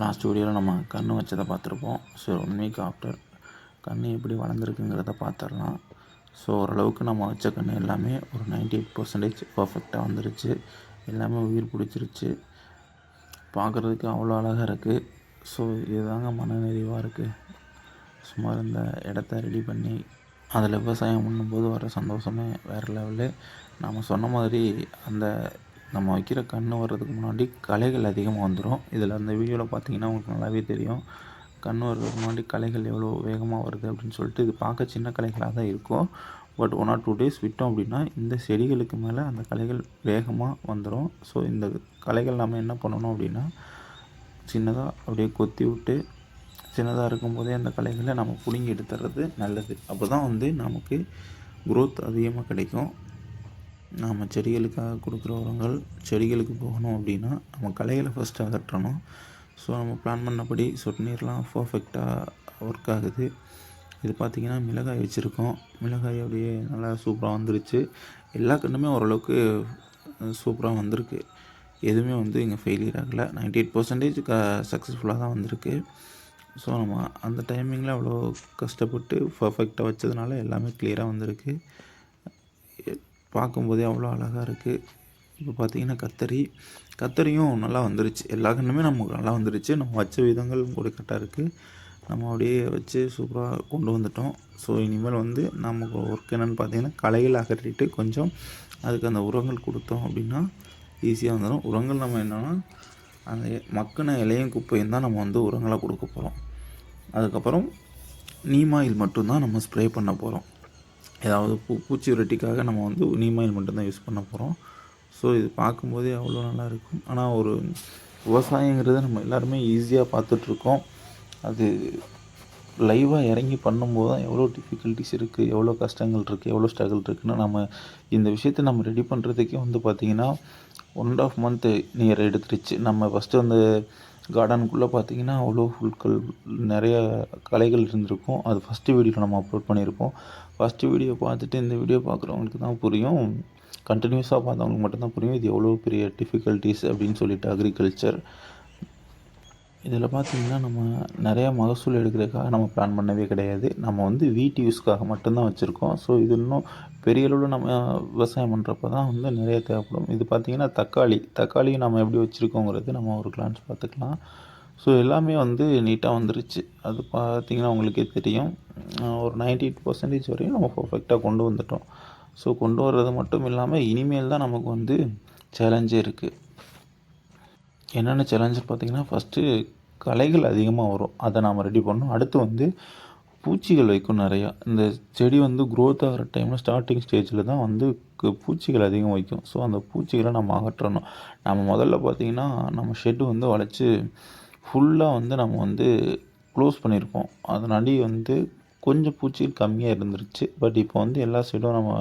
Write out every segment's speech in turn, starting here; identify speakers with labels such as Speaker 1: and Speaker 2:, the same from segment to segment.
Speaker 1: Last வீடியோவில் நம்ம கன்று வச்சதை பார்த்துருப்போம். ஸோ 1 வீக் ஆஃப்டர் கன்று எப்படி வளர்ந்துருக்குங்கிறத பார்த்துடலாம். ஸோ ஓரளவுக்கு நம்ம வச்ச கன்று எல்லாமே ஒரு 98% பர்ஃபெக்டாக வந்துருச்சு. எல்லாமே உயிர் பிடிச்சிருச்சு. பார்க்குறதுக்கு அவ்வளோ அழகாக இருக்குது. ஸோ இதுதாங்க மனநிறைவாக இருக்குது. சும்மா இந்த இடத்த ரெடி பண்ணி அதில் விவசாயம் பண்ணும்போது வர சந்தோஷமே வேறு லெவலு. நாம் சொன்ன மாதிரி அந்த நம்ம வைக்கிற கன்று வர்றதுக்கு முன்னாடி களைகள் அதிகமாக வந்துடும். இதில் அந்த வீடியோவில் பார்த்தீங்கன்னா உங்களுக்கு நல்லாவே தெரியும். கன்று வர்றதுக்கு முன்னாடி களைகள் எவ்வளோ வேகமாக வருது அப்படின்னு சொல்லிட்டு. இது பார்க்க சின்ன களைகளாக தான் இருக்கும். பட் 1 or 2 days விட்டோம் அப்படின்னா இந்த செடிகளுக்கு மேலே அந்த களைகள் வேகமாக வந்துடும். ஸோ இந்த களைகள் நம்ம என்ன பண்ணணும் அப்படின்னா சின்னதாக அப்படியே கொத்தி விட்டு சின்னதாக இருக்கும்போதே அந்த களைகளை நம்ம பிடுங்கி எடுத்துறது நல்லது. அப்போ தான் நமக்கு க்ரோத் அதிகமாக கிடைக்கும். நாம் செடிகளுக்காக கொடுக்குற உரங்கள் செடிகளுக்கு போகணும் அப்படின்னா நம்ம களைகளை ஃபஸ்ட்டு அகற்றணும். ஸோ நம்ம பிளான் பண்ணபடி சொட்டு நீர்லாம் பர்ஃபெக்டாக ஒர்க் ஆகுது. இது பார்த்திங்கன்னா மிளகாய் வச்சுருக்கோம். மிளகாய் அப்படியே நல்லா சூப்பராக வந்துருச்சு. எல்லா கன்றுமே ஓரளவுக்கு சூப்பராக வந்திருக்கு. எதுவுமே இங்கே ஃபெயிலியர் ஆகலை. 98% சக்ஸஸ்ஃபுல்லாக தான் வந்திருக்கு. ஸோ நம்ம அந்த டைமிங்கில் அவ்வளோ கஷ்டப்பட்டு பர்ஃபெக்டாக வச்சதுனால எல்லாமே கிளியராக வந்திருக்கு. பார்க்கும்போதே அவ்வளோ அழகாக இருக்குது. இப்போ பார்த்திங்கன்னா கத்தரியும் நல்லா வந்துருச்சு. எல்லா கன்றுமே நமக்கு நல்லா வந்துருச்சு. நம்ம வச்ச விதங்கள் கூட கரெக்டாக இருக்குது. நம்ம அப்படியே வச்சு சூப்பராக கொண்டு வந்துட்டோம். ஸோ இனிமேல் நமக்கு ஒர்க் என்னென்னு பார்த்திங்கன்னா களைகள் அகற்றிட்டு கொஞ்சம் அதுக்கு அந்த உரங்கள் கொடுத்தோம் அப்படின்னா ஈஸியாக வந்துடும். உரங்கள் நம்ம என்னென்னா அந்த மக்கின இலையும் குப்பையும் தான் நம்ம உரங்களாக கொடுக்க போகிறோம். அதுக்கப்புறம் நீம் ஆயில் மட்டும்தான் நம்ம ஸ்ப்ரே பண்ண போகிறோம். ஏதாவது பூச்சி விரட்டிக்காக நம்ம நீம் ஆயில் மட்டும்தான் யூஸ் பண்ண போகிறோம். ஸோ இது பார்க்கும்போதே அவ்வளோ நல்லா இருக்கும். ஆனால் ஒரு விவசாயங்கிறத நம்ம எல்லாருமே ஈஸியாக பார்த்துட்ருக்கோம். அது லைவாக இறங்கி பண்ணும்போது தான் எவ்வளோ டிஃபிகல்ட்டிஸ் இருக்குது, எவ்வளோ கஷ்டங்கள் இருக்குது, எவ்வளோ ஸ்ட்ரகிள் இருக்குதுன்னு நம்ம இந்த விஷயத்தை நம்ம ரெடி பண்ணுறதுக்கே பார்த்திங்கன்னா 1.5 month நியர் எடுத்துருச்சு. நம்ம ஃபஸ்ட்டு கார்டனுக்குள்ளே பார்த்திங்கன்னா அவ்வளோ புல்கள் நிறைய களைகள் இருந்திருக்கும். அது ஃபஸ்ட்டு வீடியோவில் நம்ம அப்லோட் பண்ணியிருப்போம். ஃபஸ்ட்டு வீடியோ பார்த்துட்டு இந்த வீடியோ பார்க்குறவங்களுக்கு தான் புரியும். கண்டினியூஸாக பார்த்தவங்களுக்கு மட்டும்தான் புரியும் இது எவ்வளோ பெரிய டிஃபிகல்ட்டிஸ் அப்படின்னு சொல்லிட்டு அக்ரிகல்ச்சர். இதில் பார்த்திங்கன்னா நம்ம நிறையா மகசூல் எடுக்கிறதுக்காக நம்ம பிளான் பண்ணவே கிடையாது. நம்ம வீட்டு யூஸ்க்காக மட்டும்தான் வச்சுருக்கோம். ஸோ இது இன்னும் பெரிய அளவில் நம்ம விவசாயம் பண்ணுறப்ப தான் நிறைய தேவைப்படும். இது பார்த்திங்கன்னா தக்காளியும் நம்ம எப்படி வச்சுருக்கோங்கிறது நம்ம ஒரு கிளான்ஸ் பார்த்துக்கலாம். ஸோ எல்லாமே நீட்டாக வந்துருச்சு. அது பார்த்திங்கன்னா உங்களுக்கே தெரியும். ஒரு 98% வரையும் நம்ம பர்ஃபெக்டாக கொண்டு வந்துட்டோம். ஸோ கொண்டு வர்றது மட்டும் இல்லாமல் இனிமேல் தான் நமக்கு சேலஞ்சே இருக்குது. என்னென்ன சேலஞ்சு பார்த்திங்கன்னா ஃபஸ்ட்டு களைகள் அதிகமாக வரும். அதை நாம் ரெடி பண்ணணும். அடுத்து பூச்சிகள் வைக்கும் நிறையா. இந்த செடி க்ரோத் ஆகிற டைமில் ஸ்டார்டிங் ஸ்டேஜில் தான் பூச்சிகள் அதிகம் வைக்கும். ஸோ அந்த பூச்சிகளை நம்ம அகற்றணும். நம்ம முதல்ல பார்த்திங்கன்னா நம்ம ஷெட்டு வளைச்சி ஃபுல்லாக நம்ம க்ளோஸ் பண்ணியிருப்போம். அதனாடி கொஞ்சம் பூச்சிகள் கம்மியாக இருந்துருச்சு. பட் இப்போ எல்லா சைடும் நம்ம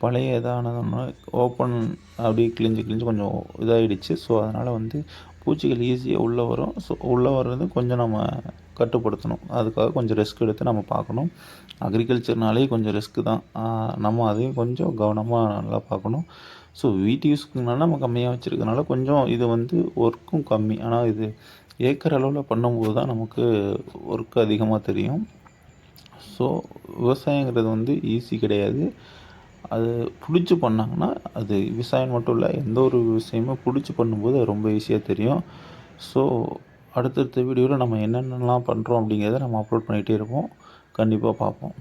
Speaker 1: பழைய இதானதுன்னா ஓப்பன் அப்படியே கிழிஞ்சு கொஞ்சம் இதாகிடுச்சு. ஸோ அதனால் பூச்சிகள் ஈஸியாக உள்ளே வரும். ஸோ உள்ளே வர்றது கொஞ்சம் நம்ம கட்டுப்படுத்தணும். அதுக்காக கொஞ்சம் ரிஸ்க் எடுத்து நம்ம பார்க்கணும். அக்ரிகல்ச்சர்னாலே கொஞ்சம் ரிஸ்க்கு தான். நம்ம அதையும் கொஞ்சம் கவனமாக நல்லா பார்க்கணும். ஸோ வீட்டு யூஸ்க்குனால நம்ம கம்மியாக வச்சுருக்கனால கொஞ்சம் இது ஒர்க்கும் கம்மி. ஆனால் இது ஏக்கர் அளவில் பண்ணும்போது தான் நமக்கு ஒர்க் அதிகமாக தெரியும். ஸோ விவசாயங்கிறது ஈஸி கிடையாது. அது பிடிச்சி பண்ணாங்கன்னா அது விவசாயம் மட்டும் இல்லை, எந்த ஒரு விஷயமுமே பிடிச்சி பண்ணும்போது அது ரொம்ப ஈஸியாக தெரியும். ஸோ அடுத்தடுத்த வீடியோவில் நம்ம என்னென்னலாம் பண்ணுறோம் அப்படிங்கிறத நம்ம அப்லோட் பண்ணிகிட்டே இருப்போம். கண்டிப்பாக பார்ப்போம்.